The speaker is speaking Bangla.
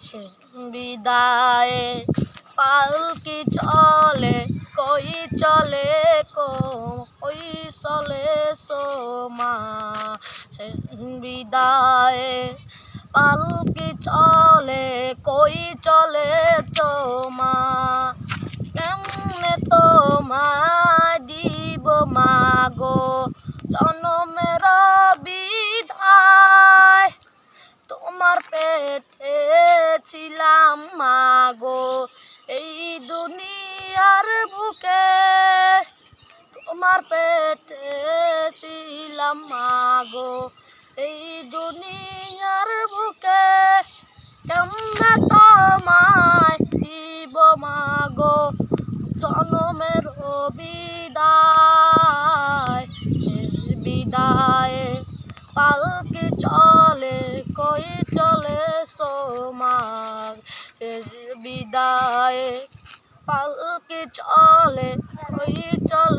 শেষ বিদায়ে পালকি চলে কই চলে কই চলে সোমা শেষ বিদায়ে পালকি চলে কই চলে চোমা কেমনে তোমায় দিব মাগো জনমের বিদায় তোমার পেটে ছিলাম মাগো এই দুনিয়ার বুকে তোমার পেটে ছিলাম মাগো এই দুনিয়ার বুকে কেমনে তোমায় দিব মাগো জনমের বিদায় শেষ বিদায়ে পালকি চলে কই চলে সোমাগ শেষ বিদায়ে পালকি চলে কই চলে